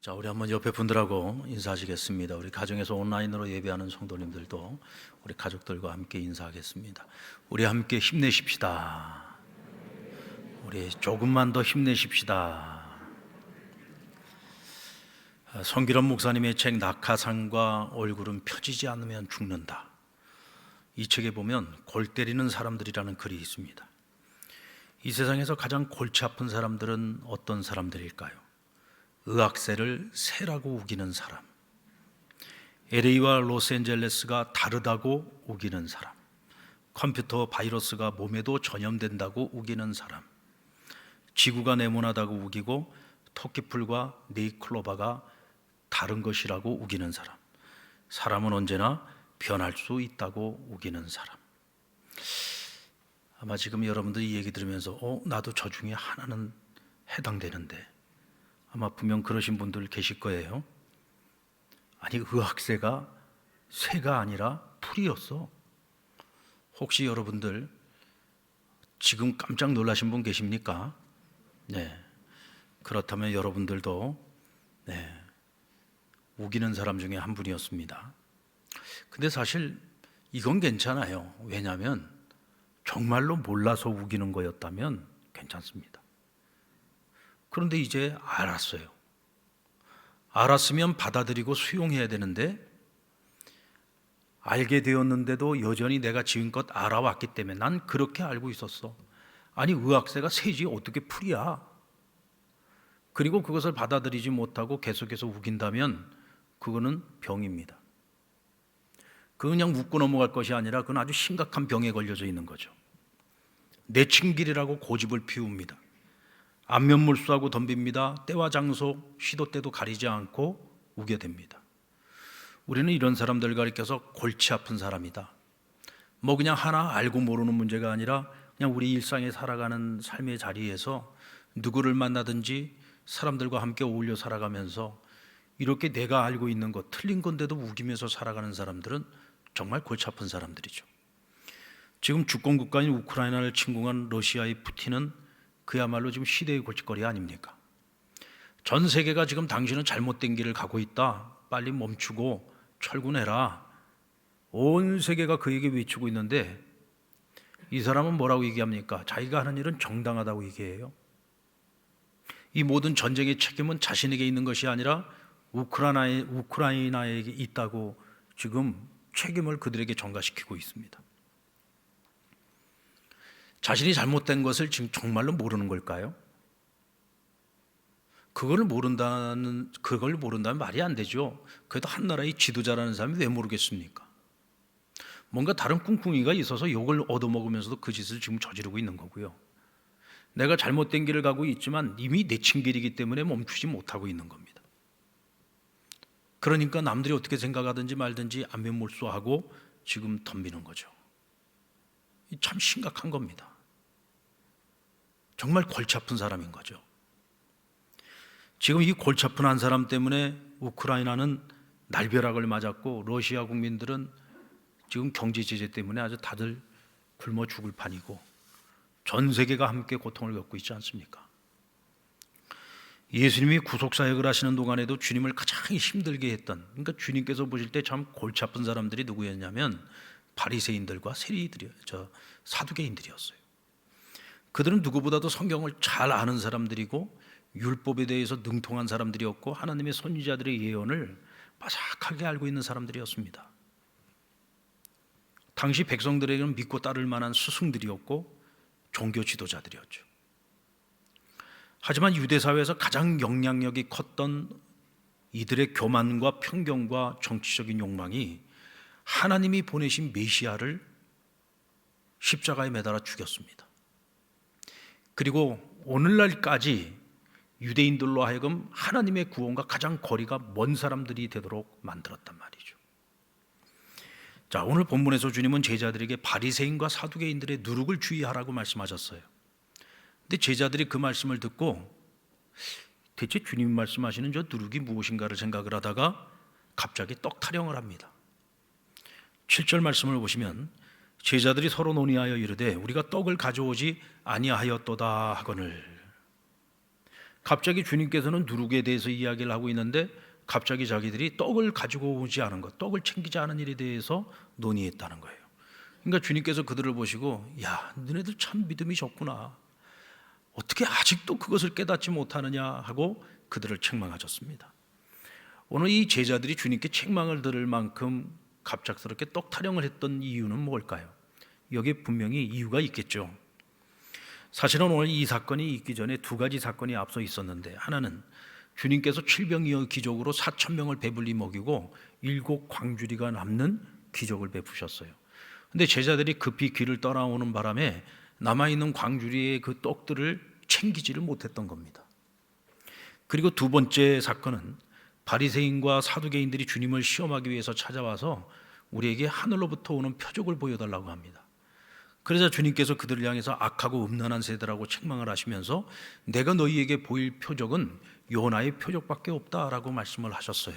자, 우리 한번 옆에 분들하고 인사하시겠습니다. 우리 가정에서 온라인으로 예배하는 성도님들도 우리 가족들과 함께 인사하겠습니다. 우리 함께 힘내십시다. 우리 조금만 더 힘내십시다. 성기란 목사님의 책 낙하산과 얼굴은 펴지지 않으면 죽는다. 이 책에 보면 골 때리는 사람들이라는 글이 있습니다. 이 세상에서 가장 골치 아픈 사람들은 어떤 사람들일까요? 의학세를 새라고 우기는 사람, LA와 로스앤젤레스가 다르다고 우기는 사람, 컴퓨터 바이러스가 몸에도 전염된다고 우기는 사람, 지구가 네모나다고 우기고 토끼풀과 네이클로바가 다른 것이라고 우기는 사람, 사람은 언제나 변할 수 있다고 우기는 사람. 아마 지금 여러분들이 이 얘기 들으면서 나도 저 중에 하나는 해당되는데, 아마 분명 그러신 분들 계실 거예요. 아니, 의학새가 새가 아니라 풀이었어. 혹시 여러분들 지금 깜짝 놀라신 분 계십니까? 네. 그렇다면 여러분들도 우기는 사람 중에 한 분이었습니다. 근데 사실 이건 괜찮아요. 왜냐하면 정말로 몰라서 우기는 거였다면 괜찮습니다. 그런데 이제 알았어요. 알았으면 받아들이고 수용해야 되는데, 알게 되었는데도 여전히 내가 지금껏 알아왔기 때문에 난 그렇게 알고 있었어. 아니, 의학새가 새지 어떻게 풀이야? 그리고 그것을 받아들이지 못하고 계속해서 우긴다면 그거는 병입니다. 그건 그냥 웃고 넘어갈 것이 아니라 그건 아주 심각한 병에 걸려져 있는 거죠. 내친길이라고 고집을 피웁니다. 안면물수하고 덤빕니다. 때와 장소, 시도 때도 가리지 않고 우겨댑니다. 우리는 이런 사람들 가리켜서 골치 아픈 사람이다. 뭐 그냥 하나 알고 모르는 문제가 아니라 그냥 우리 일상에 살아가는 삶의 자리에서 누구를 만나든지 사람들과 함께 어울려 살아가면서 이렇게 내가 알고 있는 것 틀린 건데도 우기면서 살아가는 사람들은 정말 골치 아픈 사람들이죠. 지금 주권 국가인 우크라이나를 침공한 러시아의 푸틴은 그야말로 지금 시대의 골칫거리 아닙니까? 전 세계가 지금 당신은 잘못된 길을 가고 있다, 빨리 멈추고 철군해라, 온 세계가 그에게 외치고 있는데 이 사람은 뭐라고 얘기합니까? 자기가 하는 일은 정당하다고 얘기해요. 이 모든 전쟁의 책임은 자신에게 있는 것이 아니라 우크라이나에게 있다고 지금 책임을 그들에게 전가시키고 있습니다. 자신이 잘못된 것을 지금 정말로 모르는 걸까요? 그걸 모른다면 말이 안 되죠. 그래도 한 나라의 지도자라는 사람이 왜 모르겠습니까? 뭔가 다른 꿍꿍이가 있어서 욕을 얻어먹으면서도 그 짓을 지금 저지르고 있는 거고요. 내가 잘못된 길을 가고 있지만 이미 내친 길이기 때문에 멈추지 못하고 있는 겁니다. 그러니까 남들이 어떻게 생각하든지 말든지 안면몰수하고 지금 덤비는 거죠. 참 심각한 겁니다. 정말 골치 아픈 사람인 거죠. 지금 이 골치 아픈 한 사람 때문에 우크라이나는 날벼락을 맞았고 러시아 국민들은 지금 경제 제재 때문에 아주 다들 굶어 죽을 판이고 전 세계가 함께 고통을 겪고 있지 않습니까? 예수님이 구속사역을 하시는 동안에도 주님을 가장 힘들게 했던, 그러니까 주님께서 보실 때 참 골치 아픈 사람들이 누구였냐면 바리새인들과 사두개인들이었어요. 그들은 누구보다도 성경을 잘 아는 사람들이고 율법에 대해서 능통한 사람들이었고 하나님의 선지자들의 예언을 바삭하게 알고 있는 사람들이었습니다. 당시 백성들에게는 믿고 따를 만한 스승들이었고 종교 지도자들이었죠. 하지만 유대 사회에서 가장 영향력이 컸던 이들의 교만과 편견과 정치적인 욕망이 하나님이 보내신 메시아를 십자가에 매달아 죽였습니다. 그리고 오늘날까지 유대인들로 하여금 하나님의 구원과 가장 거리가 먼 사람들이 되도록 만들었단 말이죠. 자, 오늘 본문에서 주님은 제자들에게 바리새인과 사두개인들의 누룩을 주의하라고 말씀하셨어요. 근데 제자들이 그 말씀을 듣고 대체 주님 말씀하시는 저 누룩이 무엇인가를 생각을 하다가 갑자기 떡 타령을 합니다. 7절 말씀을 보시면 제자들이 서로 논의하여 이르되 우리가 떡을 가져오지 아니하였도다 하거늘. 갑자기 주님께서는 누룩에 대해서 이야기를 하고 있는데 갑자기 자기들이 떡을 가지고 오지 않은 것, 떡을 챙기지 않은 일에 대해서 논의했다는 거예요. 그러니까 주님께서 그들을 보시고, 야, 너네들 참 믿음이 적구나. 어떻게 아직도 그것을 깨닫지 못하느냐 하고 그들을 책망하셨습니다. 오늘 이 제자들이 주님께 책망을 들을 만큼 갑작스럽게 떡 타령을 했던 이유는 뭘까요? 여기에 분명히 이유가 있겠죠. 사실은 오늘 이 사건이 있기 전에 두 가지 사건이 앞서 있었는데, 하나는 주님께서 칠병이어 기적으로 4,000명을 배불리 먹이고 7 광주리가 남는 기적을 베푸셨어요. 근데 제자들이 급히 길을 떠나오는 바람에 남아있는 광주리의 그 떡들을 챙기지를 못했던 겁니다. 그리고 두 번째 사건은 바리새인과 사두개인들이 주님을 시험하기 위해서 찾아와서 우리에게 하늘로부터 오는 표적을 보여달라고 합니다. 그러자 주님께서 그들을 향해서 악하고 음란한 세대라고 책망을 하시면서 내가 너희에게 보일 표적은 요나의 표적밖에 없다라고 말씀을 하셨어요.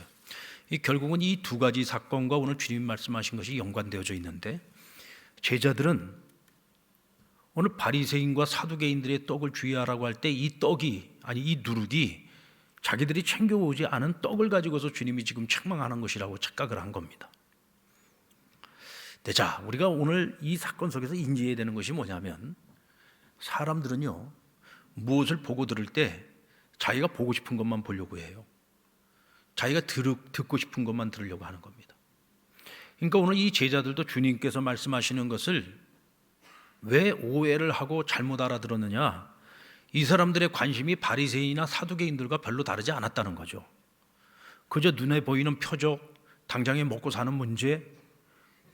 결국은 이 두 가지 사건과 오늘 주님이 말씀하신 것이 연관되어져 있는데, 제자들은 오늘 바리새인과 사두개인들의 떡을 주의하라고 할 때 이 떡이, 아니 이 누룩이 자기들이 챙겨오지 않은 떡을 가지고서 주님이 지금 책망하는 것이라고 착각을 한 겁니다. 자, 우리가 오늘 이 사건 속에서 인지해야 되는 것이 뭐냐면, 사람들은요 무엇을 보고 들을 때 자기가 보고 싶은 것만 보려고 해요. 자기가 듣고 싶은 것만 들으려고 하는 겁니다. 그러니까 오늘 이 제자들도 주님께서 말씀하시는 것을 왜 오해를 하고 잘못 알아들었느냐, 이 사람들의 관심이 바리새인이나 사두개인들과 별로 다르지 않았다는 거죠. 그저 눈에 보이는 표적, 당장에 먹고 사는 문제,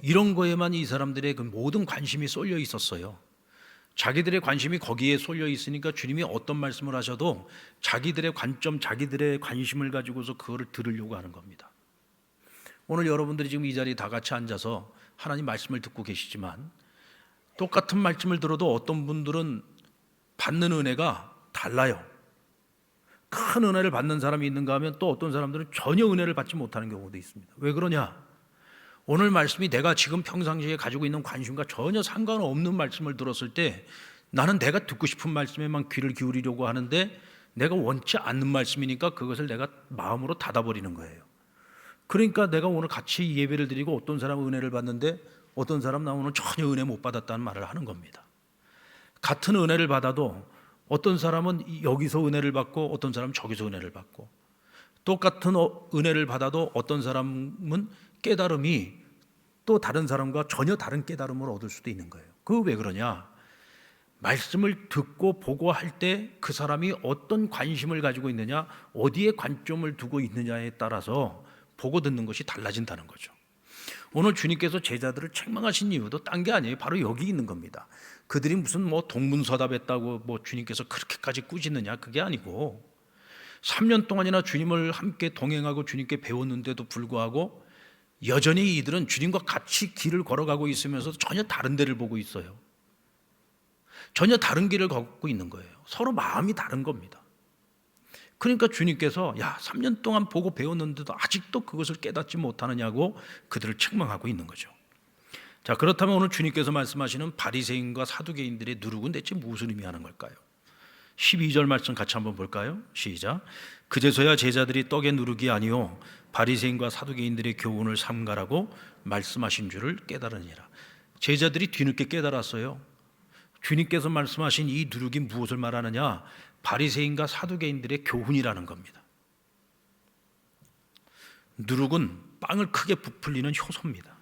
이런 거에만 이 사람들의 그 모든 관심이 쏠려 있었어요. 자기들의 관심이 거기에 쏠려 있으니까 주님이 어떤 말씀을 하셔도 자기들의 관점, 자기들의 관심을 가지고서 그거를 들으려고 하는 겁니다. 오늘 여러분들이 지금 이 자리에 다 같이 앉아서 하나님 말씀을 듣고 계시지만, 똑같은 말씀을 들어도 어떤 분들은 받는 은혜가 달라요. 큰 은혜를 받는 사람이 있는가 하면 또 어떤 사람들은 전혀 은혜를 받지 못하는 경우도 있습니다. 왜 그러냐? 오늘 말씀이 내가 지금 평상시에 가지고 있는 관심과 전혀 상관없는 말씀을 들었을 때 나는 내가 듣고 싶은 말씀에만 귀를 기울이려고 하는데, 내가 원치 않는 말씀이니까 그것을 내가 마음으로 닫아버리는 거예요. 그러니까 내가 오늘 같이 예배를 드리고 어떤 사람은 은혜를 받는데 어떤 사람 나 오늘 전혀 은혜 못 받았다는 말을 하는 겁니다. 같은 은혜를 받아도 어떤 사람은 여기서 은혜를 받고 어떤 사람은 저기서 은혜를 받고, 똑같은 은혜를 받아도 어떤 사람은 깨달음이 또 다른 사람과 전혀 다른 깨달음을 얻을 수도 있는 거예요. 그거 왜 그러냐? 말씀을 듣고 보고 할 때 그 사람이 어떤 관심을 가지고 있느냐, 어디에 관점을 두고 있느냐에 따라서 보고 듣는 것이 달라진다는 거죠. 오늘 주님께서 제자들을 책망하신 이유도 딴 게 아니에요. 바로 여기 있는 겁니다. 그들이 무슨 동문서답했다고 주님께서 그렇게까지 꾸짖느냐, 그게 아니고 3년 동안이나 주님을 함께 동행하고 주님께 배웠는데도 불구하고 여전히 이들은 주님과 같이 길을 걸어가고 있으면서도 전혀 다른 데를 보고 있어요. 전혀 다른 길을 걷고 있는 거예요. 서로 마음이 다른 겁니다. 그러니까 주님께서 3년 동안 보고 배웠는데도 아직도 그것을 깨닫지 못하느냐고 그들을 책망하고 있는 거죠. 자, 그렇다면 오늘 주님께서 말씀하시는 바리새인과 사두개인들의 누룩은 대체 무슨 의미하는 걸까요? 12절 말씀 같이 한번 볼까요? 시작. 그제서야 제자들이 떡의 누룩이 아니요 바리새인과 사두개인들의 교훈을 삼가라고 말씀하신 줄을 깨달으니라. 제자들이 뒤늦게 깨달았어요. 주님께서 말씀하신 이 누룩이 무엇을 말하느냐? 바리새인과 사두개인들의 교훈이라는 겁니다. 누룩은 빵을 크게 부풀리는 효소입니다.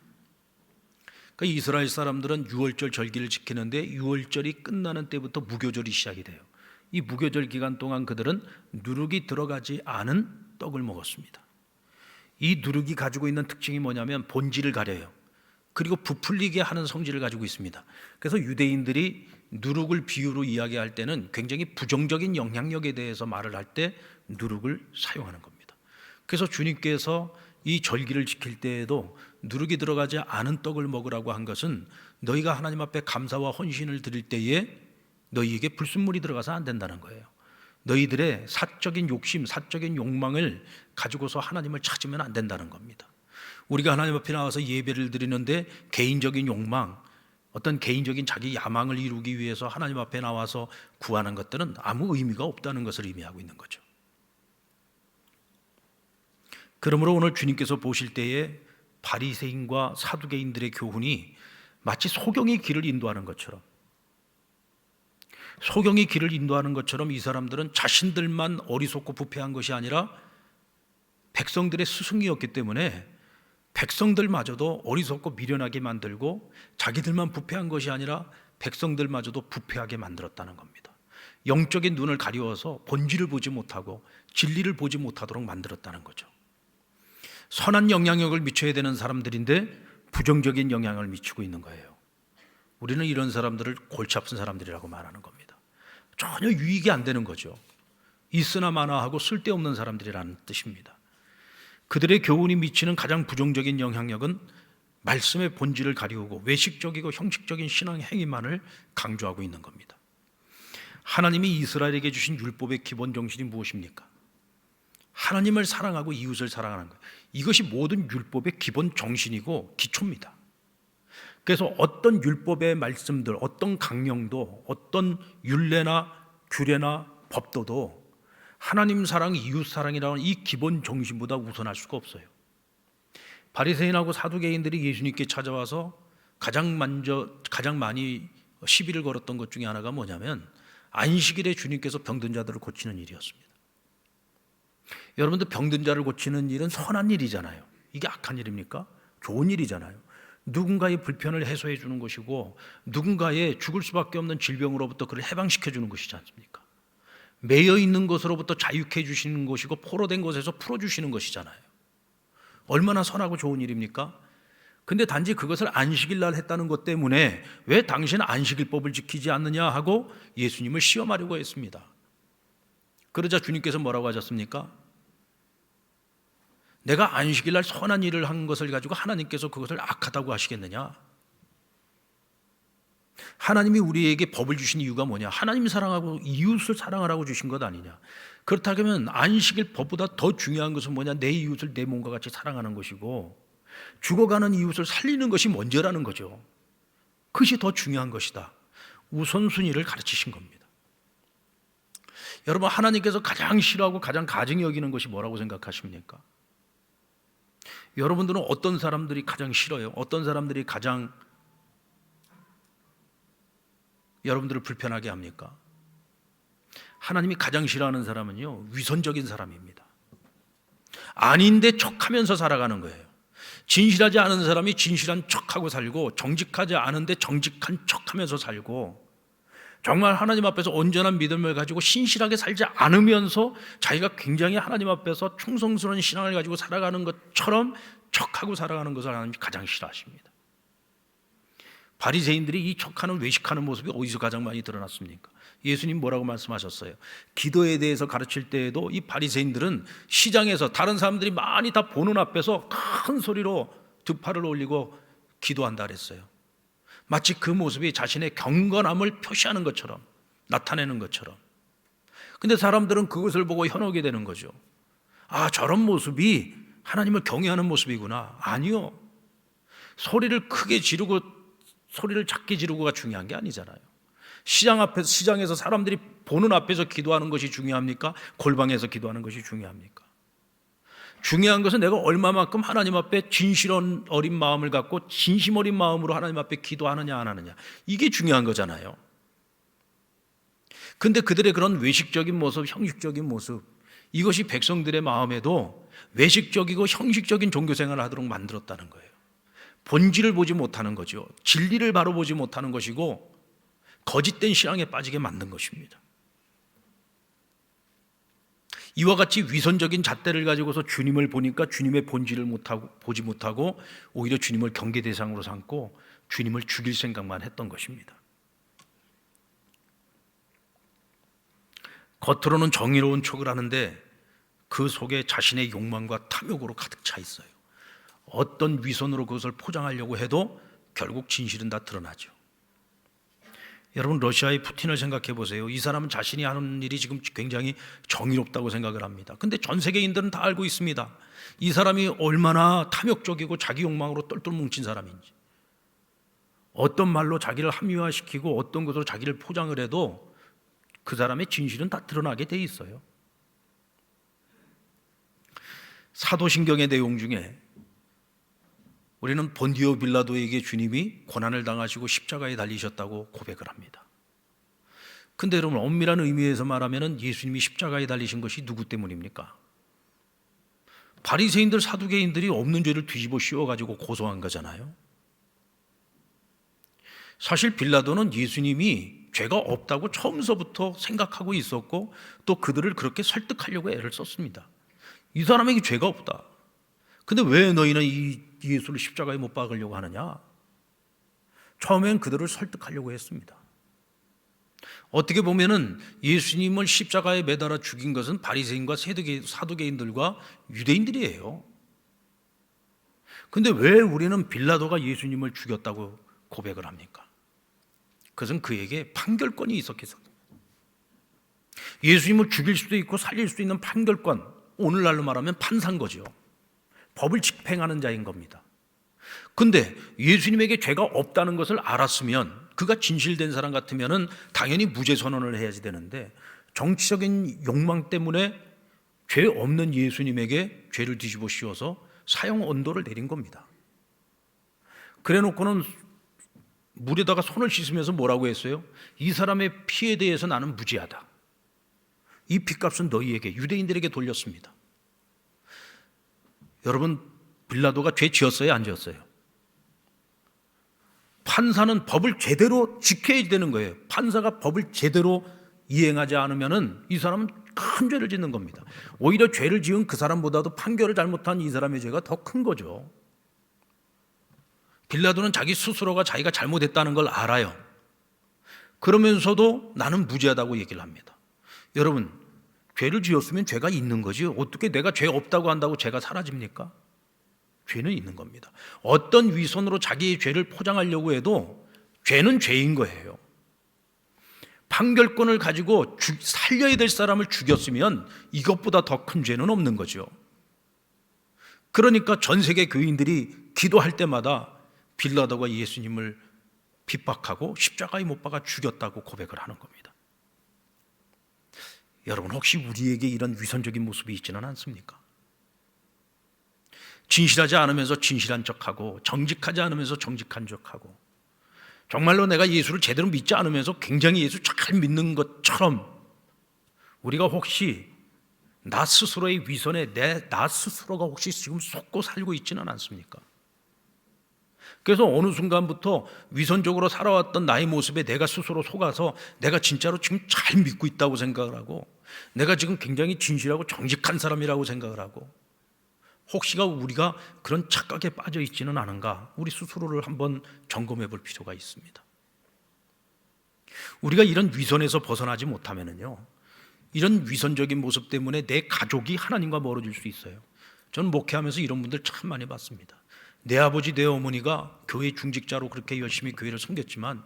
그러니까 이스라엘 사람들은 유월절 절기를 지키는데 유월절이 끝나는 때부터 무교절이 시작이 돼요. 이 무교절 기간 동안 그들은 누룩이 들어가지 않은 떡을 먹었습니다. 이 누룩이 가지고 있는 특징이 뭐냐면 본질을 가려요. 그리고 부풀리게 하는 성질을 가지고 있습니다. 그래서 유대인들이 누룩을 비유로 이야기할 때는 굉장히 부정적인 영향력에 대해서 말을 할 때 누룩을 사용하는 겁니다. 그래서 주님께서 이 절기를 지킬 때에도 누룩이 들어가지 않은 떡을 먹으라고 한 것은 너희가 하나님 앞에 감사와 헌신을 드릴 때에 너희에게 불순물이 들어가서 안 된다는 거예요. 너희들의 사적인 욕심, 사적인 욕망을 가지고서 하나님을 찾으면 안 된다는 겁니다. 우리가 하나님 앞에 나와서 예배를 드리는데 개인적인 욕망, 어떤 개인적인 자기 야망을 이루기 위해서 하나님 앞에 나와서 구하는 것들은 아무 의미가 없다는 것을 의미하고 있는 거죠. 그러므로 오늘 주님께서 보실 때에 바리새인과 사두개인들의 교훈이 마치 소경이 길을 인도하는 것처럼, 소경이 길을 인도하는 것처럼 이 사람들은 자신들만 어리석고 부패한 것이 아니라 백성들의 스승이었기 때문에 백성들마저도 어리석고 미련하게 만들고 자기들만 부패한 것이 아니라 백성들마저도 부패하게 만들었다는 겁니다. 영적인 눈을 가리워서 본질을 보지 못하고 진리를 보지 못하도록 만들었다는 거죠. 선한 영향력을 미쳐야 되는 사람들인데 부정적인 영향을 미치고 있는 거예요. 우리는 이런 사람들을 골치 아픈 사람들이라고 말하는 겁니다. 전혀 유익이 안 되는 거죠. 있으나 마나 하고 쓸데없는 사람들이라는 뜻입니다. 그들의 교훈이 미치는 가장 부정적인 영향력은 말씀의 본질을 가리우고 외식적이고 형식적인 신앙 행위만을 강조하고 있는 겁니다. 하나님이 이스라엘에게 주신 율법의 기본 정신이 무엇입니까? 하나님을 사랑하고 이웃을 사랑하는 거예요. 이것이 모든 율법의 기본 정신이고 기초입니다. 그래서 어떤 율법의 말씀들, 어떤 강령도, 어떤 율례나 규례나 법도도 하나님 사랑, 이웃 사랑이라는 이 기본 정신보다 우선할 수가 없어요. 바리새인하고 사두개인들이 예수님께 찾아와서 가장 많이 시비를 걸었던 것 중에 하나가 뭐냐면 안식일에 주님께서 병든 자들을 고치는 일이었습니다. 여러분들 병든 자를 고치는 일은 선한 일이잖아요. 이게 악한 일입니까? 좋은 일이잖아요. 누군가의 불편을 해소해 주는 것이고 누군가의 죽을 수밖에 없는 질병으로부터 그를 해방시켜 주는 것이지 않습니까? 매여 있는 것으로부터 자유케 해주시는 것이고 포로된 것에서 풀어주시는 것이잖아요. 얼마나 선하고 좋은 일입니까? 근데 단지 그것을 안식일 날 했다는 것 때문에 왜 당신은 안식일법을 지키지 않느냐 하고 예수님을 시험하려고 했습니다. 그러자 주님께서 뭐라고 하셨습니까? 내가 안식일 날 선한 일을 한 것을 가지고 하나님께서 그것을 악하다고 하시겠느냐? 하나님이 우리에게 법을 주신 이유가 뭐냐? 하나님 사랑하고 이웃을 사랑하라고 주신 것 아니냐? 그렇다면 안식일 법보다 더 중요한 것은 뭐냐? 내 이웃을 내 몸과 같이 사랑하는 것이고 죽어가는 이웃을 살리는 것이 먼저라는 거죠. 그것이 더 중요한 것이다. 우선순위를 가르치신 겁니다. 여러분, 하나님께서 가장 싫어하고 가장 가증히 여기는 것이 뭐라고 생각하십니까? 여러분들은 어떤 사람들이 가장 싫어요? 어떤 사람들이 가장 여러분들을 불편하게 합니까? 하나님이 가장 싫어하는 사람은요, 위선적인 사람입니다. 아닌데 척하면서 살아가는 거예요. 진실하지 않은 사람이 진실한 척하고 살고 정직하지 않은데 정직한 척하면서 살고 정말 하나님 앞에서 온전한 믿음을 가지고 신실하게 살지 않으면서 자기가 굉장히 하나님 앞에서 충성스러운 신앙을 가지고 살아가는 것처럼 척하고 살아가는 것을 하나님이 가장 싫어하십니다. 바리새인들이 이 척하는 외식하는 모습이 어디서 가장 많이 드러났습니까? 예수님 뭐라고 말씀하셨어요? 기도에 대해서 가르칠 때에도 이 바리새인들은 시장에서 다른 사람들이 많이 다 보는 앞에서 큰 소리로 득파를 올리고 기도한다 그랬어요. 마치 그 모습이 자신의 경건함을 표시하는 것처럼, 나타내는 것처럼. 근데 사람들은 그것을 보고 현혹이 되는 거죠. 아, 저런 모습이 하나님을 경외하는 모습이구나. 아니요. 소리를 크게 지르고 소리를 작게 지르고가 중요한 게 아니잖아요. 시장에서 사람들이 보는 앞에서 기도하는 것이 중요합니까? 골방에서 기도하는 것이 중요합니까? 중요한 것은 내가 얼마만큼 하나님 앞에 진실 어린 마음을 갖고 진심 어린 마음으로 하나님 앞에 기도하느냐 안 하느냐, 이게 중요한 거잖아요. 근데 그들의 그런 외식적인 모습, 형식적인 모습, 이것이 백성들의 마음에도 외식적이고 형식적인 종교생활을 하도록 만들었다는 거예요. 본질을 보지 못하는 거죠. 진리를 바로 보지 못하는 것이고 거짓된 신앙에 빠지게 만든 것입니다. 이와 같이 위선적인 잣대를 가지고서 주님을 보니까 주님의 본질을 보지 못하고 오히려 주님을 경계 대상으로 삼고 주님을 죽일 생각만 했던 것입니다. 겉으로는 정의로운 척을 하는데 그 속에 자신의 욕망과 탐욕으로 가득 차 있어요. 어떤 위선으로 그것을 포장하려고 해도 결국 진실은 다 드러나죠. 여러분, 러시아의 푸틴을 생각해 보세요. 이 사람은 자신이 하는 일이 지금 굉장히 정의롭다고 생각을 합니다. 근데 전 세계인들은 다 알고 있습니다. 이 사람이 얼마나 탐욕적이고 자기 욕망으로 똘똘 뭉친 사람인지, 어떤 말로 자기를 합리화시키고 어떤 것으로 자기를 포장을 해도 그 사람의 진실은 다 드러나게 돼 있어요. 사도신경의 내용 중에 우리는 본디오 빌라도에게 주님이 고난을 당하시고 십자가에 달리셨다고 고백을 합니다. 근데 여러분, 엄밀한 의미에서 말하면 예수님이 십자가에 달리신 것이 누구 때문입니까? 바리새인들, 사두개인들이 없는 죄를 뒤집어 씌워가지고 고소한 거잖아요. 사실 빌라도는 예수님이 죄가 없다고 처음서부터 생각하고 있었고 또 그들을 그렇게 설득하려고 애를 썼습니다. 이 사람에게 죄가 없다. 근데 왜 너희는 이 예수를 십자가에 못 박으려고 하느냐? 처음엔 그들을 설득하려고 했습니다. 어떻게 보면은 예수님을 십자가에 매달아 죽인 것은 바리새인과 사두개인들과 유대인들이에요. 근데 왜 우리는 빌라도가 예수님을 죽였다고 고백을 합니까? 그것은 그에게 판결권이 있었기 때문입니다. 예수님을 죽일 수도 있고 살릴 수 있는 판결권, 오늘날로 말하면 판사인 거죠. 법을 집행하는 자인 겁니다. 근데 예수님에게 죄가 없다는 것을 알았으면, 그가 진실된 사람 같으면 당연히 무죄 선언을 해야지 되는데 정치적인 욕망 때문에 죄 없는 예수님에게 죄를 뒤집어 씌워서 사형 언도를 내린 겁니다. 그래 놓고는 물에다가 손을 씻으면서 뭐라고 했어요? 이 사람의 피에 대해서 나는 무죄하다. 이 핏값은 너희에게, 유대인들에게 돌렸습니다. 여러분, 빌라도가 죄 지었어요, 안 지었어요? 판사는 법을 제대로 지켜야 되는 거예요. 판사가 법을 제대로 이행하지 않으면 이 사람은 큰 죄를 짓는 겁니다. 오히려 죄를 지은 그 사람보다도 판결을 잘못한 이 사람의 죄가 더 큰 거죠. 빌라도는 자기 스스로가 자기가 잘못했다는 걸 알아요. 그러면서도 나는 무죄하다고 얘기를 합니다. 여러분, 죄를 지었으면 죄가 있는 거지 어떻게 내가 죄 없다고 한다고 죄가 사라집니까? 죄는 있는 겁니다. 어떤 위선으로 자기의 죄를 포장하려고 해도 죄는 죄인 거예요. 판결권을 가지고 살려야 될 사람을 죽였으면 이것보다 더 큰 죄는 없는 거죠. 그러니까 전 세계 교인들이 기도할 때마다 빌라도가 예수님을 핍박하고 십자가에 못 박아 죽였다고 고백을 하는 겁니다. 여러분, 혹시 우리에게 이런 위선적인 모습이 있지는 않습니까? 진실하지 않으면서 진실한 척하고 정직하지 않으면서 정직한 척하고 정말로 내가 예수를 제대로 믿지 않으면서 굉장히 예수 잘 믿는 것처럼 우리가 혹시 나 스스로의 위선에 나 스스로가 혹시 지금 속고 살고 있지는 않습니까? 그래서 어느 순간부터 위선적으로 살아왔던 나의 모습에 내가 스스로 속아서 내가 진짜로 지금 잘 믿고 있다고 생각을 하고 내가 지금 굉장히 진실하고 정직한 사람이라고 생각을 하고 혹시가 우리가 그런 착각에 빠져 있지는 않은가, 우리 스스로를 한번 점검해 볼 필요가 있습니다. 우리가 이런 위선에서 벗어나지 못하면요, 이런 위선적인 모습 때문에 내 가족이 하나님과 멀어질 수 있어요. 저는 목회하면서 이런 분들 참 많이 봤습니다. 내 아버지 내 어머니가 교회 중직자로 그렇게 열심히 교회를 섬겼지만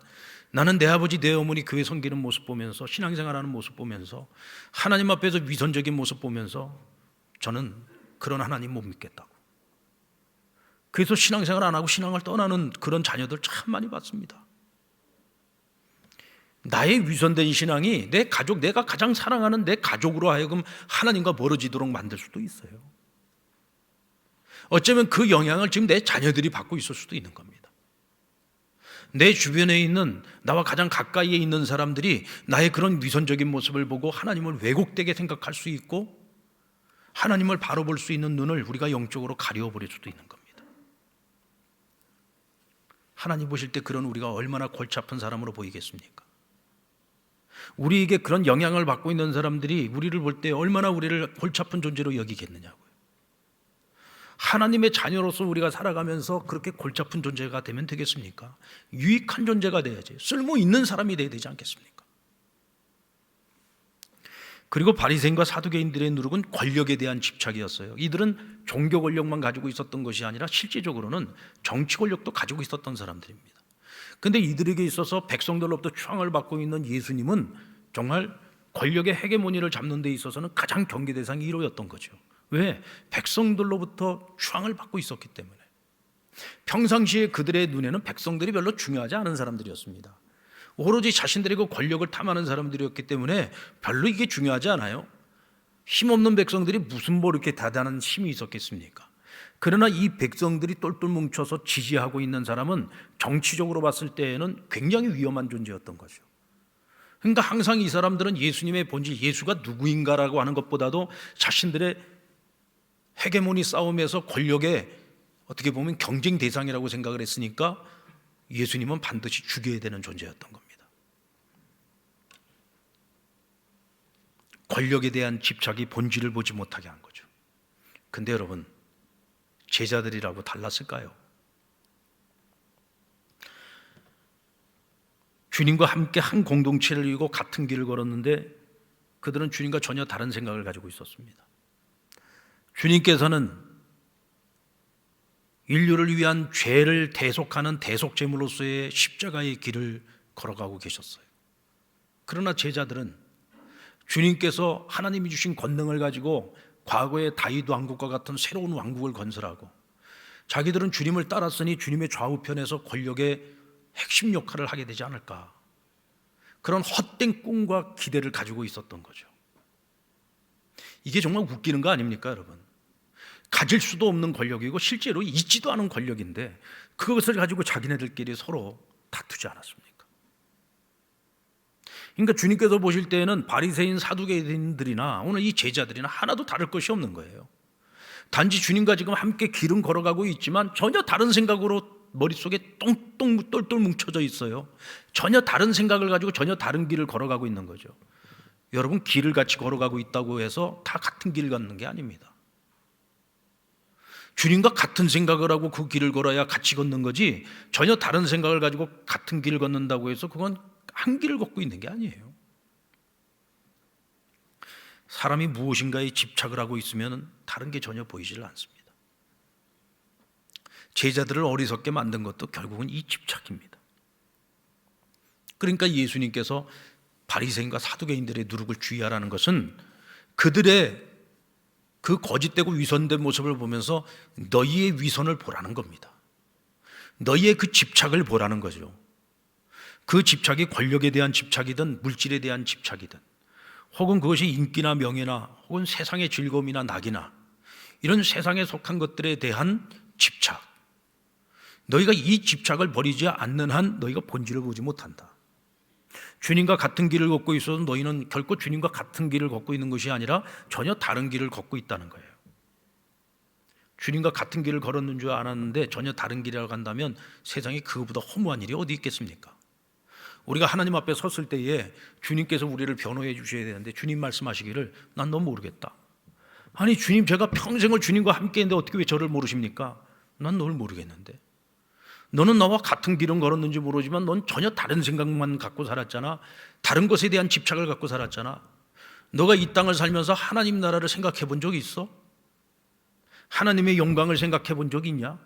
나는 내 아버지 내 어머니 교회 섬기는 모습 보면서 신앙생활하는 모습 보면서 하나님 앞에서 위선적인 모습 보면서 저는 그런 하나님 못 믿겠다고. 그래서 신앙생활 안 하고 신앙을 떠나는 그런 자녀들 참 많이 봤습니다. 나의 위선된 신앙이 내 가족, 내가 가장 사랑하는 내 가족으로 하여금 하나님과 멀어지도록 만들 수도 있어요. 어쩌면 그 영향을 지금 내 자녀들이 받고 있을 수도 있는 겁니다. 내 주변에 있는 나와 가장 가까이에 있는 사람들이 나의 그런 위선적인 모습을 보고 하나님을 왜곡되게 생각할 수 있고 하나님을 바로 볼 수 있는 눈을 우리가 영적으로 가려버릴 수도 있는 겁니다. 하나님 보실 때 그런 우리가 얼마나 골치 아픈 사람으로 보이겠습니까? 우리에게 그런 영향을 받고 있는 사람들이 우리를 볼 때 얼마나 우리를 골치 아픈 존재로 여기겠느냐고요. 하나님의 자녀로서 우리가 살아가면서 그렇게 골치 아픈 존재가 되면 되겠습니까? 유익한 존재가 돼야지, 쓸모 있는 사람이 돼야 되지 않겠습니까? 그리고 바리새인과 사두개인들의 누룩은 권력에 대한 집착이었어요. 이들은 종교 권력만 가지고 있었던 것이 아니라 실제적으로는 정치 권력도 가지고 있었던 사람들입니다. 그런데 이들에게 있어서 백성들로부터 추앙을 받고 있는 예수님은 정말 권력의 헤게모니를 잡는 데 있어서는 가장 경계 대상이 1호였던 거죠. 왜? 백성들로부터 추앙을 받고 있었기 때문에. 평상시에 그들의 눈에는 백성들이 별로 중요하지 않은 사람들이었습니다. 오로지 자신들의 그 권력을 탐하는 사람들이었기 때문에 별로 이게 중요하지 않아요. 힘없는 백성들이 무슨 뭐 이렇게 대단한 힘이 있었겠습니까? 그러나 이 백성들이 똘똘 뭉쳐서 지지하고 있는 사람은 정치적으로 봤을 때에는 굉장히 위험한 존재였던 거죠. 그러니까 항상 이 사람들은 예수님의 본질, 예수가 누구인가라고 하는 것보다도 자신들의 헤게모니 싸움에서 권력의 어떻게 보면 경쟁 대상이라고 생각을 했으니까 예수님은 반드시 죽여야 되는 존재였던 겁니다. 권력에 대한 집착이 본질을 보지 못하게 한 거죠. 근데 여러분, 제자들이라고 달랐을까요? 주님과 함께 한 공동체를 이루고 같은 길을 걸었는데 그들은 주님과 전혀 다른 생각을 가지고 있었습니다. 주님께서는 인류를 위한 죄를 대속하는 대속제물로서의 십자가의 길을 걸어가고 계셨어요. 그러나 제자들은 주님께서 하나님이 주신 권능을 가지고 과거의 다윗 왕국과 같은 새로운 왕국을 건설하고 자기들은 주님을 따랐으니 주님의 좌우편에서 권력의 핵심 역할을 하게 되지 않을까, 그런 헛된 꿈과 기대를 가지고 있었던 거죠. 이게 정말 웃기는 거 아닙니까, 여러분? 가질 수도 없는 권력이고 실제로 있지도 않은 권력인데 그것을 가지고 자기네들끼리 서로 다투지 않았습니까? 그러니까 주님께서 보실 때에는 바리새인 사두개인들이나 오늘 이 제자들이나 하나도 다를 것이 없는 거예요. 단지 주님과 지금 함께 길은 걸어가고 있지만 전혀 다른 생각으로 머릿속에 똘똘 뭉쳐져 있어요. 전혀 다른 생각을 가지고 전혀 다른 길을 걸어가고 있는 거죠. 여러분, 길을 같이 걸어가고 있다고 해서 다 같은 길을 걷는 게 아닙니다. 주님과 같은 생각을 하고 그 길을 걸어야 같이 걷는 거지, 전혀 다른 생각을 가지고 같은 길을 걷는다고 해서 그건 한 길을 걷고 있는 게 아니에요. 사람이 무엇인가에 집착을 하고 있으면 다른 게 전혀 보이질 않습니다. 제자들을 어리석게 만든 것도 결국은 이 집착입니다. 그러니까 예수님께서 바리새인과 사두개인들의 누룩을 주의하라는 것은 그들의 그 거짓되고 위선된 모습을 보면서 너희의 위선을 보라는 겁니다. 너희의 그 집착을 보라는 거죠. 그 집착이 권력에 대한 집착이든 물질에 대한 집착이든 혹은 그것이 인기나 명예나 혹은 세상의 즐거움이나 낙이나 이런 세상에 속한 것들에 대한 집착, 너희가 이 집착을 버리지 않는 한 너희가 본질을 보지 못한다. 주님과 같은 길을 걷고 있어도 너희는 결코 주님과 같은 길을 걷고 있는 것이 아니라 전혀 다른 길을 걷고 있다는 거예요. 주님과 같은 길을 걸었는 줄 알았는데 전혀 다른 길이라고 한다면 세상에 그거보다 허무한 일이 어디 있겠습니까? 우리가 하나님 앞에 섰을 때에 주님께서 우리를 변호해 주셔야 되는데 주님 말씀하시기를 난 너 모르겠다. 아니 주님, 제가 평생을 주님과 함께 했는데 어떻게 왜 저를 모르십니까? 난 널 모르겠는데. 너는 나와 같은 길은 걸었는지 모르지만 넌 전혀 다른 생각만 갖고 살았잖아. 다른 것에 대한 집착을 갖고 살았잖아. 너가 이 땅을 살면서 하나님 나라를 생각해 본 적이 있어? 하나님의 영광을 생각해 본 적이 있냐?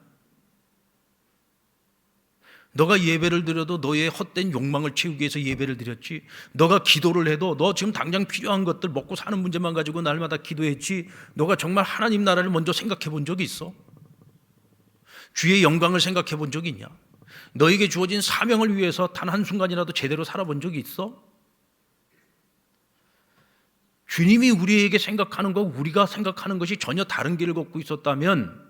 너가 예배를 드려도 너의 헛된 욕망을 채우기 위해서 예배를 드렸지. 너가 기도를 해도 너 지금 당장 필요한 것들 먹고 사는 문제만 가지고 날마다 기도했지. 너가 정말 하나님 나라를 먼저 생각해 본 적이 있어? 주의 영광을 생각해 본 적이 있냐? 너에게 주어진 사명을 위해서 단 한순간이라도 제대로 살아본 적이 있어? 주님이 우리에게 생각하는 것, 우리가 생각하는 것이 전혀 다른 길을 걷고 있었다면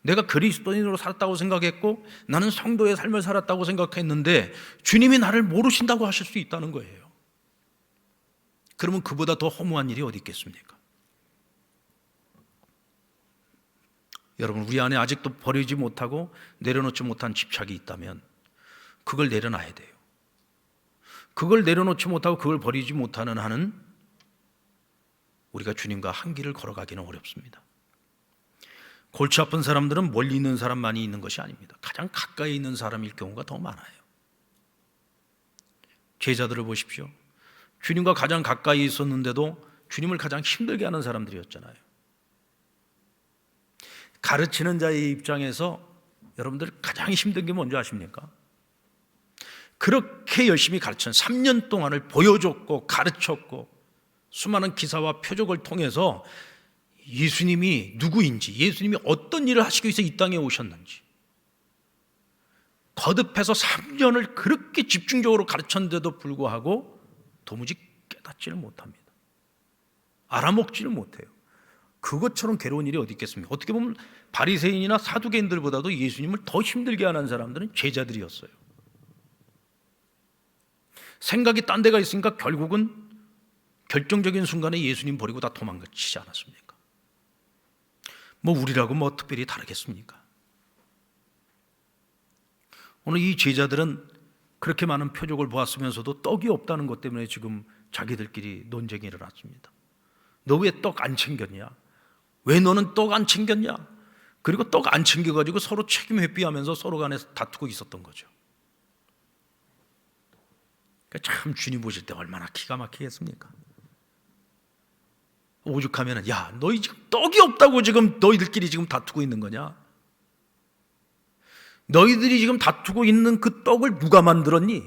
내가 그리스도인으로 살았다고 생각했고 나는 성도의 삶을 살았다고 생각했는데 주님이 나를 모르신다고 하실 수 있다는 거예요. 그러면 그보다 더 허무한 일이 어디 있겠습니까? 여러분, 우리 안에 아직도 버리지 못하고 내려놓지 못한 집착이 있다면 그걸 내려놔야 돼요. 그걸 내려놓지 못하고 그걸 버리지 못하는 한은 우리가 주님과 한 길을 걸어가기는 어렵습니다. 골치 아픈 사람들은 멀리 있는 사람만이 있는 것이 아닙니다. 가장 가까이 있는 사람일 경우가 더 많아요. 제자들을 보십시오. 주님과 가장 가까이 있었는데도 주님을 가장 힘들게 하는 사람들이었잖아요. 가르치는 자의 입장에서 여러분들 가장 힘든 게 뭔지 아십니까? 그렇게 열심히 가르친 3년 동안을 보여줬고 가르쳤고 수많은 기사와 표적을 통해서 예수님이 누구인지, 예수님이 어떤 일을 하시기 위해서 이 땅에 오셨는지, 거듭해서 3년을 그렇게 집중적으로 가르쳤는데도 불구하고 도무지 깨닫지를 못합니다. 알아먹지를 못해요. 그것처럼 괴로운 일이 어디 있겠습니까? 어떻게 보면 바리새인이나 사두개인들보다도 예수님을 더 힘들게 하는 사람들은 제자들이었어요. 생각이 딴 데가 있으니까 결국은 결정적인 순간에 예수님 버리고 다 도망치지 않았습니까? 뭐 우리라고 뭐 특별히 다르겠습니까? 오늘 이 제자들은 그렇게 많은 표적을 보았으면서도 떡이 없다는 것 때문에 지금 자기들끼리 논쟁이 일어났습니다. 너 왜 떡 안 챙겼냐? 왜 너는 떡 안 챙겼냐? 그리고 떡 안 챙겨가지고 서로 책임 회피하면서 서로 간에 다투고 있었던 거죠. 그러니까 참 주님 보실 때 얼마나 기가 막히겠습니까? 오죽하면은 야, 너희 지금 떡이 없다고 지금 너희들끼리 지금 다투고 있는 거냐? 너희들이 지금 다투고 있는 그 떡을 누가 만들었니?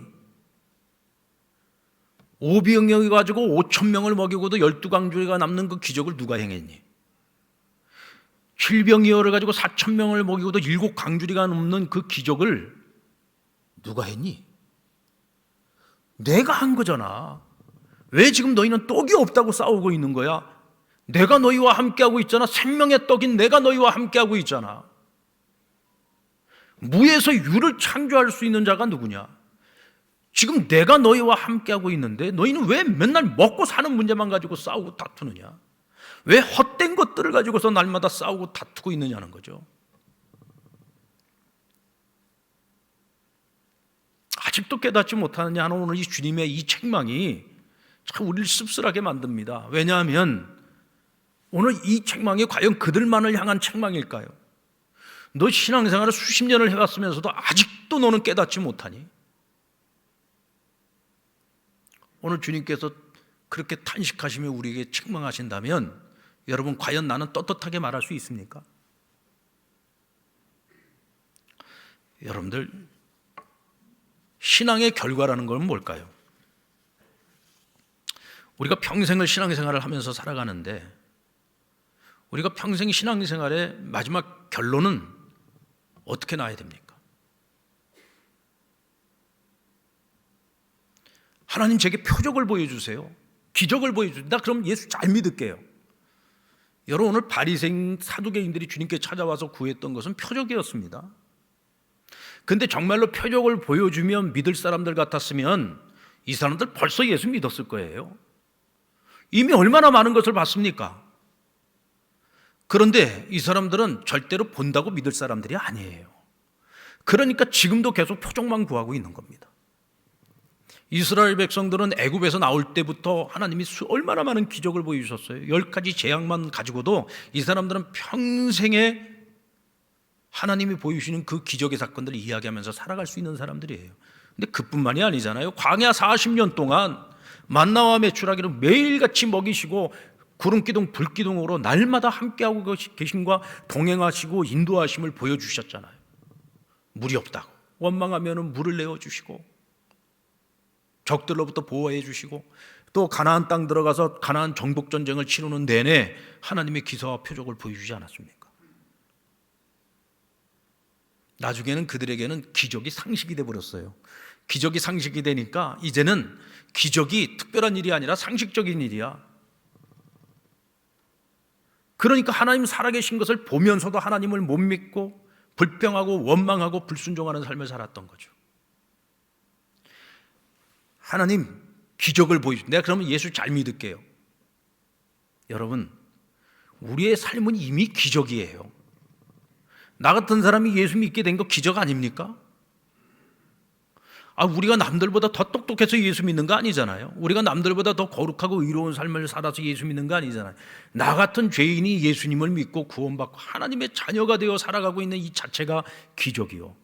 오병이어 가지고 5,000명을 먹이고도 12강주리가 남는 그 기적을 누가 행했니? 7병이어를 가지고 4,000명을 먹이고도 7강주리가 넘는 그 기적을 누가 했니? 내가 한 거잖아. 왜 지금 너희는 떡이 없다고 싸우고 있는 거야? 내가 너희와 함께하고 있잖아. 생명의 떡인 내가 너희와 함께하고 있잖아. 무에서 유를 창조할 수 있는 자가 누구냐? 지금 내가 너희와 함께하고 있는데 너희는 왜 맨날 먹고 사는 문제만 가지고 싸우고 다투느냐? 왜 헛된 것들을 가지고서 날마다 싸우고 다투고 있느냐는 거죠. 아직도 깨닫지 못하느냐 하는 오늘 이 주님의 이 책망이 참 우리를 씁쓸하게 만듭니다. 왜냐하면 오늘 이 책망이 과연 그들만을 향한 책망일까요? 너 신앙생활을 수십 년을 해왔으면서도 아직도 너는 깨닫지 못하니? 오늘 주님께서 그렇게 탄식하시며 우리에게 책망하신다면 여러분 과연 나는 떳떳하게 말할 수 있습니까? 여러분들 신앙의 결과라는 건 뭘까요? 우리가 평생을 신앙생활을 하면서 살아가는데 우리가 평생 신앙생활의 마지막 결론은 어떻게 나야 됩니까? 하나님 제게 표적을 보여주세요. 기적을 보여주세요. 나 그럼 예수 잘 믿을게요. 여러분 오늘 바리새인 사두개인들이 주님께 찾아와서 구했던 것은 표적이었습니다. 근데 정말로 표적을 보여주면 믿을 사람들 같았으면 이 사람들 벌써 예수 믿었을 거예요. 이미 얼마나 많은 것을 봤습니까? 그런데 이 사람들은 절대로 본다고 믿을 사람들이 아니에요. 그러니까 지금도 계속 표적만 구하고 있는 겁니다. 이스라엘 백성들은 애굽에서 나올 때부터 하나님이 얼마나 많은 기적을 보여주셨어요. 10가지 재앙만 가지고도 이 사람들은 평생에 하나님이 보여주시는 그 기적의 사건들을 이야기하면서 살아갈 수 있는 사람들이에요. 근데 그뿐만이 아니잖아요. 광야 40년 동안 만나와 메추라기를 매일같이 먹이시고 구름기둥 불기둥으로 날마다 함께하고 계심과 동행하시고 인도하심을 보여주셨잖아요. 물이 없다고 원망하면 물을 내어주시고 적들로부터 보호해 주시고 또 가나안 땅 들어가서 가나안 정복 전쟁을 치르는 내내 하나님의 기사와 표적을 보여주지 않았습니까? 나중에는 그들에게는 기적이 상식이 되어버렸어요. 기적이 상식이 되니까 이제는 기적이 특별한 일이 아니라 상식적인 일이야. 그러니까 하나님 살아계신 것을 보면서도 하나님을 못 믿고 불평하고 원망하고 불순종하는 삶을 살았던 거죠. 하나님 기적을 보여주세요. 내가 그러면 예수 잘 믿을게요. 여러분 우리의 삶은 이미 기적이에요. 나 같은 사람이 예수 믿게 된 거 기적 아닙니까? 우리가 남들보다 더 똑똑해서 예수 믿는 거 아니잖아요. 우리가 남들보다 더 거룩하고 의로운 삶을 살아서 예수 믿는 거 아니잖아요. 나 같은 죄인이 예수님을 믿고 구원받고 하나님의 자녀가 되어 살아가고 있는 이 자체가 기적이요.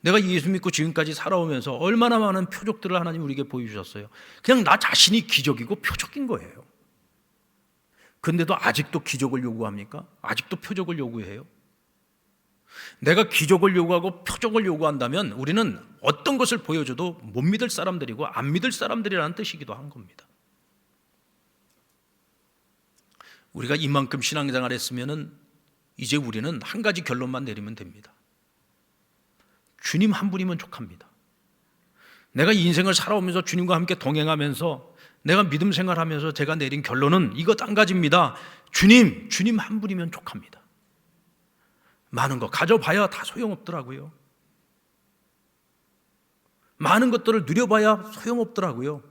내가 예수 믿고 지금까지 살아오면서 얼마나 많은 표적들을 하나님 우리에게 보여주셨어요. 그냥 나 자신이 기적이고 표적인 거예요. 그런데도 아직도 기적을 요구합니까? 아직도 표적을 요구해요? 내가 기적을 요구하고 표적을 요구한다면 우리는 어떤 것을 보여줘도 못 믿을 사람들이고 안 믿을 사람들이라는 뜻이기도 한 겁니다. 우리가 이만큼 신앙생활 했으면 이제 우리는 한 가지 결론만 내리면 됩니다. 주님 한 분이면 족합니다. 내가 인생을 살아오면서 주님과 함께 동행하면서 내가 믿음 생활하면서 제가 내린 결론은 이것 한 가지입니다. 주님 한 분이면 족합니다. 많은 거 가져봐야 다 소용없더라고요. 많은 것들을 누려봐야 소용없더라고요.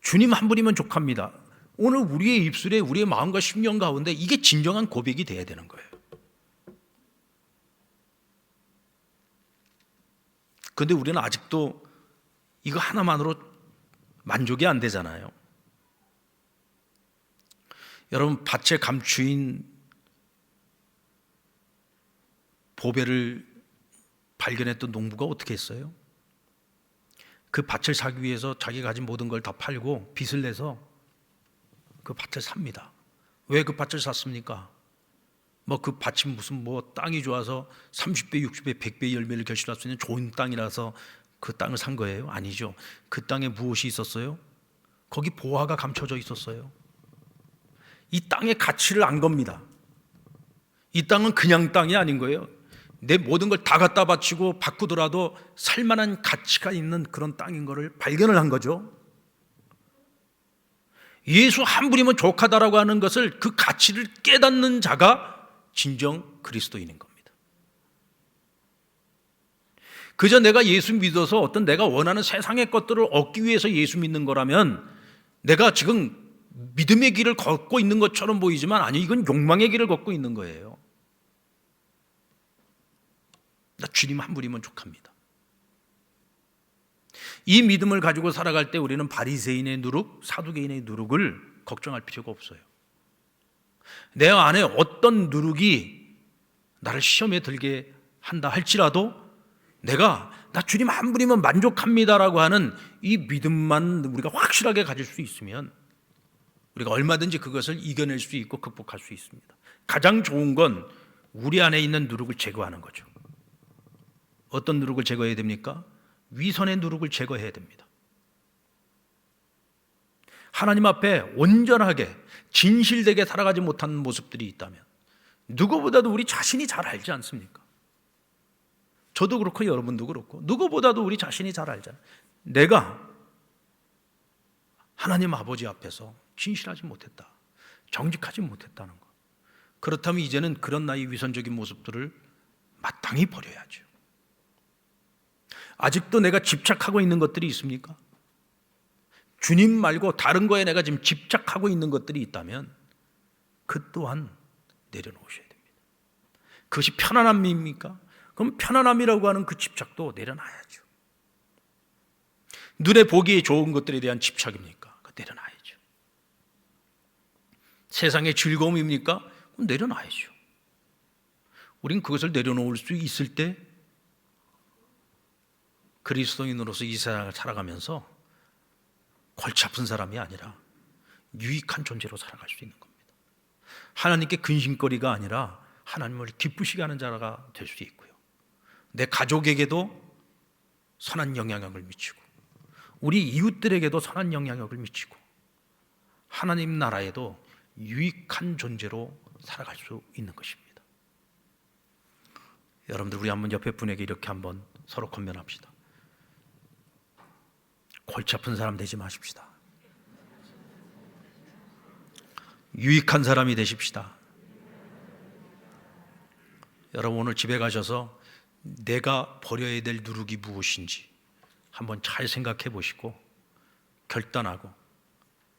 주님 한 분이면 족합니다. 오늘 우리의 입술에 우리의 마음과 심령 가운데 이게 진정한 고백이 돼야 되는 거예요. 그런데 우리는 아직도 이거 하나만으로 만족이 안 되잖아요. 여러분, 밭의 감추인 보배를 발견했던 농부가 어떻게 했어요? 그 밭을 사기 위해서 자기가 가진 모든 걸 다 팔고 빚을 내서 그 밭을 삽니다. 왜 그 밭을 샀습니까? 그 밭이 무슨 땅이 좋아서 30배, 60배, 100배 열매를 결실할 수 있는 좋은 땅이라서 그 땅을 산 거예요? 아니죠. 그 땅에 무엇이 있었어요? 거기 보화가 감춰져 있었어요. 이 땅의 가치를 안 겁니다. 이 땅은 그냥 땅이 아닌 거예요. 내 모든 걸 다 갖다 바치고 바꾸더라도 살만한 가치가 있는 그런 땅인 것을 발견을 한 거죠. 예수 한 분이면 족하다라고 하는 것을, 그 가치를 깨닫는 자가 진정 그리스도인인 겁니다. 그저 내가 예수 믿어서 어떤 내가 원하는 세상의 것들을 얻기 위해서 예수 믿는 거라면 내가 지금 믿음의 길을 걷고 있는 것처럼 보이지만 아니, 이건 욕망의 길을 걷고 있는 거예요. 나 주님 한 분이면 족합니다. 이 믿음을 가지고 살아갈 때 우리는 바리새인의 누룩, 사두개인의 누룩을 걱정할 필요가 없어요. 내 안에 어떤 누룩이 나를 시험에 들게 한다 할지라도 나 주님 한 분이면 만족합니다라고 하는 이 믿음만 우리가 확실하게 가질 수 있으면 우리가 얼마든지 그것을 이겨낼 수 있고 극복할 수 있습니다. 가장 좋은 건 우리 안에 있는 누룩을 제거하는 거죠. 어떤 누룩을 제거해야 됩니까? 위선의 누룩을 제거해야 됩니다. 하나님 앞에 온전하게 진실되게 살아가지 못하는 모습들이 있다면 누구보다도 우리 자신이 잘 알지 않습니까? 저도 그렇고 여러분도 그렇고 누구보다도 우리 자신이 잘 알잖아요. 내가 하나님 아버지 앞에서 진실하지 못했다, 정직하지 못했다는 것. 그렇다면 이제는 그런 나의 위선적인 모습들을 마땅히 버려야죠. 아직도 내가 집착하고 있는 것들이 있습니까? 주님 말고 다른 거에 내가 지금 집착하고 있는 것들이 있다면 그 또한 내려놓으셔야 됩니다. 그것이 편안함입니까? 그럼 편안함이라고 하는 그 집착도 내려놔야죠. 눈에 보기에 좋은 것들에 대한 집착입니까? 그거 내려놔야죠. 세상의 즐거움입니까? 그럼 내려놔야죠. 우린 그것을 내려놓을 수 있을 때 그리스도인으로서 이 세상을 살아가면서 골치 아픈 사람이 아니라 유익한 존재로 살아갈 수 있는 겁니다. 하나님께 근심거리가 아니라 하나님을 기쁘시게 하는 자가 될 수 있고요. 내 가족에게도 선한 영향력을 미치고 우리 이웃들에게도 선한 영향력을 미치고 하나님 나라에도 유익한 존재로 살아갈 수 있는 것입니다. 여러분들, 우리 한번 옆에 분에게 이렇게 한번 서로 권면합시다. 골치 아픈 사람 되지 마십시다. 유익한 사람이 되십시다. 여러분, 오늘 집에 가셔서 내가 버려야 될 누룩이 무엇인지 한번 잘 생각해 보시고 결단하고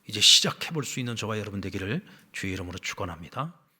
이제 시작해 볼 수 있는 저와 여러분 되기를 주의 이름으로 축원합니다.